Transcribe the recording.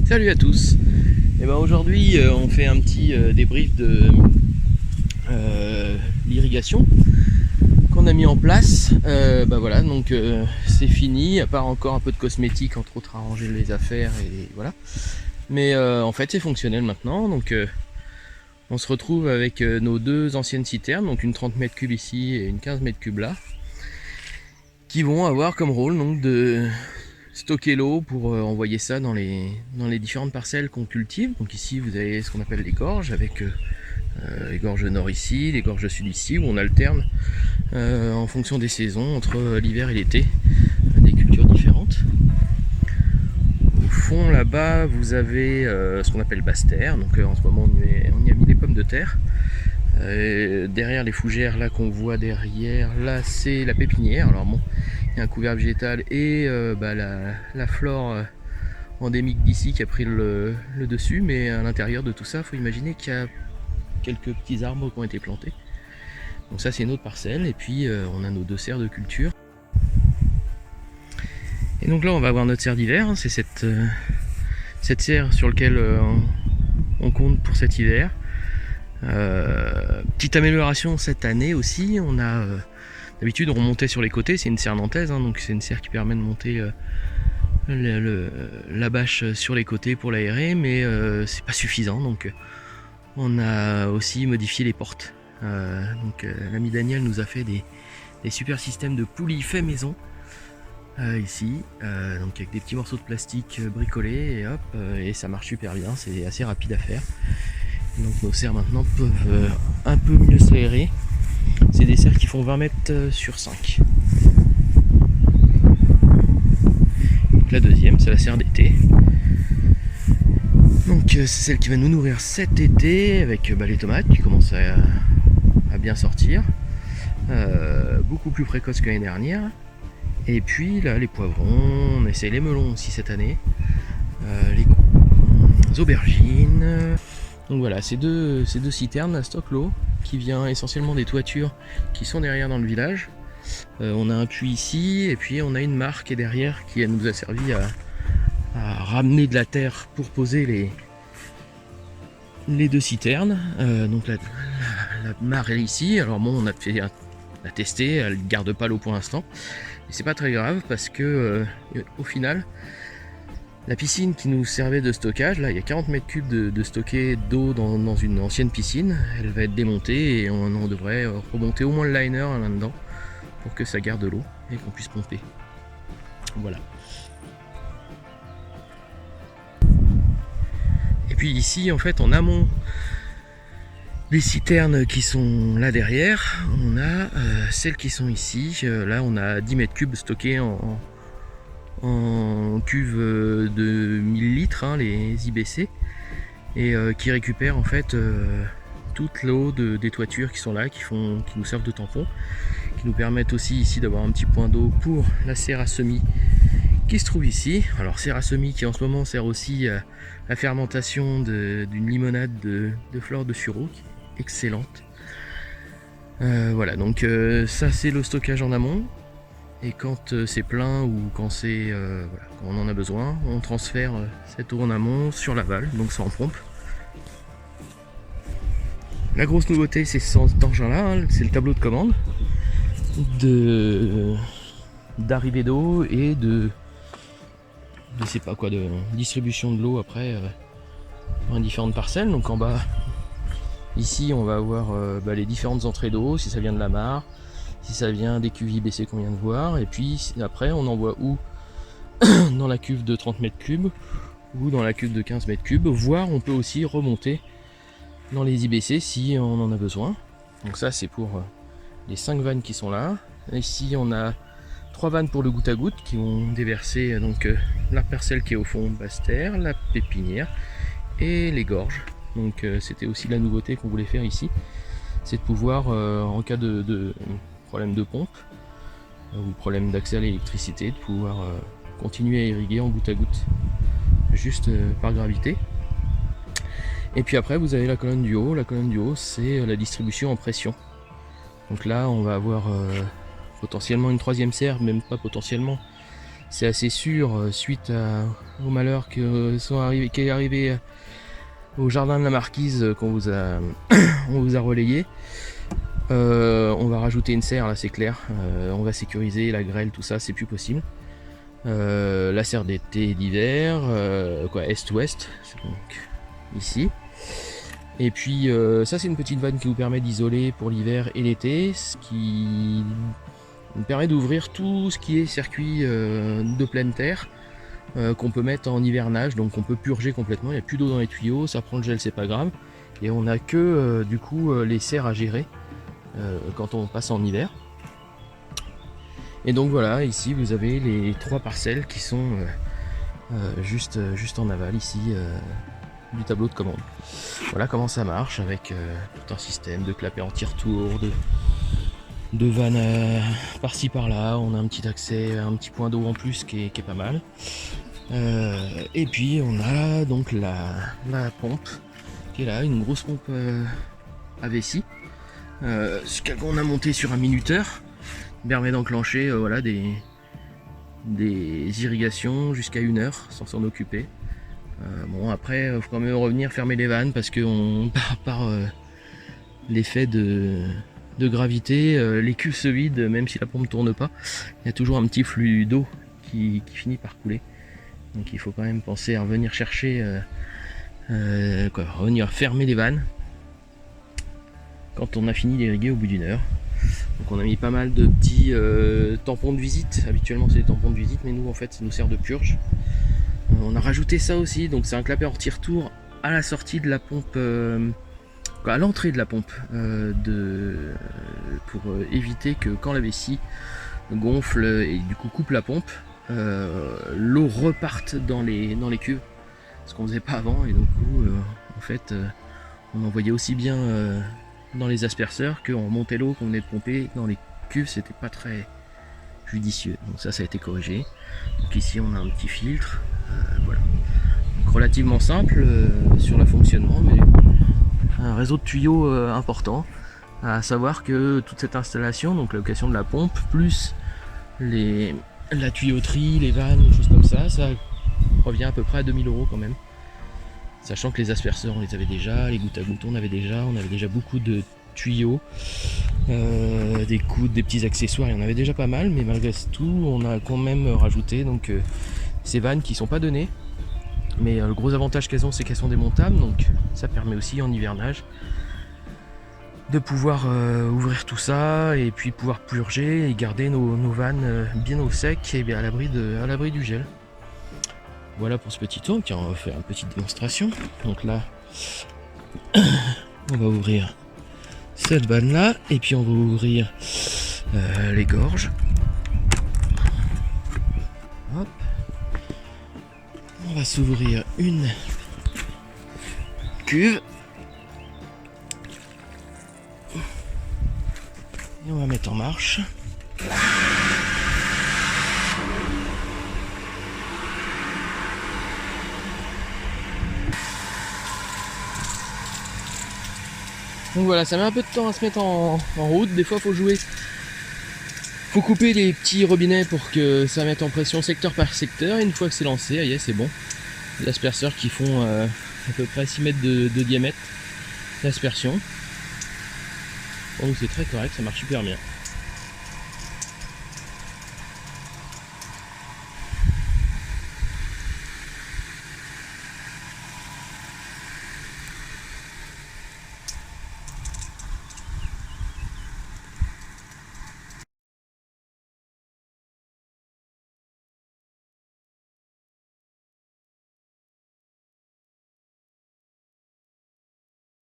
Salut à tous. Et ben aujourd'hui on fait un petit débrief de l'irrigation qu'on a mis en place. Voilà, donc c'est fini, à part encore un peu de cosmétique, entre autres arranger les affaires et voilà. Mais en fait c'est fonctionnel maintenant, donc on se retrouve avec nos deux anciennes citernes, donc une 30 mètres cubes ici et une 15 mètres cubes là, qui vont avoir comme rôle donc de stocker l'eau pour envoyer ça dans les différentes parcelles qu'on cultive. Donc ici vous avez ce qu'on appelle les gorges, avec les gorges nord ici, les gorges sud ici, où on alterne en fonction des saisons entre l'hiver et l'été des cultures différentes. Au fond là-bas vous avez ce qu'on appelle basse terre, donc en ce moment on y a mis des pommes de terre. Derrière les fougères là qu'on voit derrière, là c'est la pépinière. Alors bon, il y a un couvert végétal et la flore endémique d'ici qui a pris le dessus, mais à l'intérieur de tout ça, il faut imaginer qu'il y a quelques petits arbres qui ont été plantés. Donc ça c'est une autre parcelle, et puis on a nos deux serres de culture. Et donc là on va avoir notre serre d'hiver, hein, c'est cette serre sur laquelle on compte pour cet hiver. Petite amélioration cette année aussi, on a d'habitude on montait sur les côtés, c'est une serre nantaise, hein, donc c'est une serre qui permet de monter la bâche sur les côtés pour l'aérer, mais c'est pas suffisant, donc on a aussi modifié les portes. L'ami Daniel nous a fait des super systèmes de poulies fait maison ici, donc avec des petits morceaux de plastique bricolés et hop, et ça marche super bien, c'est assez rapide à faire. Donc nos serres maintenant peuvent un peu mieux s'aérer. C'est des serres qui font 20 mètres sur 5. Donc la deuxième, c'est la serre d'été. Donc c'est celle qui va nous nourrir cet été avec les tomates qui commencent à bien sortir. Beaucoup plus précoce que l'année dernière. Et puis là les poivrons, on essaie les melons aussi cette année. Les aubergines. Donc voilà, ces deux citernes stockent l'eau qui vient essentiellement des toitures qui sont derrière dans le village. On a un puits ici et puis on a une mare qui est derrière qui nous a servi à ramener de la terre pour poser les deux citernes. Donc la mare est ici. Alors bon, on a testé, elle ne garde pas l'eau pour l'instant. Et c'est pas très grave parce que au final, la piscine qui nous servait de stockage, là il y a 40 mètres cubes de stocké d'eau dans une ancienne piscine, elle va être démontée et on devrait remonter au moins le liner là-dedans pour que ça garde l'eau et qu'on puisse pomper. Voilà. Et puis ici en fait en amont des citernes qui sont là derrière, on a celles qui sont ici. Là on a 10 mètres cubes stockés en cuve de 1000 litres, hein, les IBC, et qui récupèrent en fait toute l'eau des toitures qui sont là, qui nous servent de tampon, qui nous permettent aussi ici d'avoir un petit point d'eau pour la serre à semis qui se trouve ici. Alors serre à semis qui en ce moment sert aussi à la fermentation d'une limonade de fleurs de sureau qui est excellente. Voilà, donc ça c'est le stockage en amont. Et quand c'est plein ou quand quand on en a besoin, on transfère cette eau en amont sur l'aval, donc c'est en pompe. La grosse nouveauté c'est cet engin-là, hein, c'est le tableau de commande d'arrivée d'eau et de distribution de l'eau après dans les différentes parcelles. Donc en bas, ici on va avoir les différentes entrées d'eau, si ça vient de la mare, si ça vient des cuves IBC qu'on vient de voir, et puis après on envoie où dans la cuve de 30 mètres cubes ou dans la cuve de 15 mètres cubes, voire on peut aussi remonter dans les IBC si on en a besoin. Donc ça c'est pour les 5 vannes qui sont là. Ici on a 3 vannes pour le goutte à goutte qui vont déverser la parcelle qui est au fond basse terre, la pépinière et les gorges. Donc c'était aussi la nouveauté qu'on voulait faire ici, c'est de pouvoir en cas de problème de pompe ou problème d'accès à l'électricité, de pouvoir continuer à irriguer en goutte à goutte juste par gravité. Et puis après vous avez la colonne du haut. La colonne du haut c'est la distribution en pression. Donc là on va avoir potentiellement une troisième serre, même pas potentiellement, c'est assez sûr suite au malheur qui est arrivé au jardin de la Marquise qu'on vous a, on vous a relayé. On va rajouter une serre, là c'est clair. On va sécuriser la grêle, tout ça, c'est plus possible. La serre d'été et d'hiver, est-ouest, donc ici. Et puis ça c'est une petite vanne qui vous permet d'isoler pour l'hiver et l'été, ce qui nous permet d'ouvrir tout ce qui est circuit de pleine terre qu'on peut mettre en hivernage, donc on peut purger complètement, il n'y a plus d'eau dans les tuyaux, ça prend le gel, c'est pas grave. Et on n'a que du coup les serres à gérer quand on passe en hiver. Et donc voilà, ici vous avez les 3 parcelles qui sont juste en aval ici du tableau de commande. Voilà comment ça marche avec tout un système de clapets en tire-tour, de vannes par-ci par-là. On a un petit accès, un petit point d'eau en plus qui est pas mal. Et puis on a donc la pompe qui est là, une grosse pompe à vessie. On a monté sur un minuteur, permet d'enclencher voilà, des irrigations jusqu'à 1 heure sans s'en occuper. Bon après il faut quand même revenir fermer les vannes parce que par l'effet de gravité, les cuves se vident même si la pompe tourne pas. Il y a toujours un petit flux d'eau qui finit par couler. Donc il faut quand même penser à revenir chercher, revenir fermer les vannes quand on a fini d'irriguer au bout d'1 heure. Donc on a mis pas mal de petits tampons de visite. Habituellement c'est des tampons de visite, mais nous en fait ça nous sert de purge. On a rajouté ça aussi, donc c'est un clapet en retire-tour à la sortie de la pompe, à l'entrée de la pompe, pour éviter que quand la vessie gonfle et du coup coupe la pompe, l'eau reparte dans les cuves, ce qu'on faisait pas avant. Et donc en fait on envoyait aussi bien dans les asperceurs qu'on remontait l'eau qu'on venait de pomper dans les cuves, c'était pas très judicieux. Donc ça a été corrigé. Donc ici on a un petit filtre, voilà. Donc, relativement simple sur le fonctionnement, mais un réseau de tuyaux important. À savoir que toute cette installation, donc la location de la pompe, plus la tuyauterie, les vannes, choses comme ça revient à peu près à 2000 € quand même. Sachant que les asperceurs on les avait déjà, les gouttes à gouttes on avait déjà beaucoup de tuyaux, des coudes, des petits accessoires, il y en avait déjà pas mal, mais malgré tout on a quand même rajouté donc ces vannes qui sont pas données, mais le gros avantage qu'elles ont c'est qu'elles sont démontables, donc ça permet aussi en hivernage de pouvoir ouvrir tout ça et puis pouvoir purger et garder nos vannes bien au sec et bien à l'abri du gel. Voilà pour ce petit tour. Tiens, on va faire une petite démonstration. Donc là, on va ouvrir cette vanne là et puis on va ouvrir les gorges. Hop. On va s'ouvrir une cuve. Et on va mettre en marche. Donc voilà, ça met un peu de temps à se mettre en route, des fois faut jouer. Faut couper les petits robinets pour que ça mette en pression secteur par secteur, et une fois que c'est lancé, aïe, c'est bon. Les asperceurs qui font à peu près 6 mètres de diamètre d'aspersion. Bon, c'est très correct, ça marche super bien.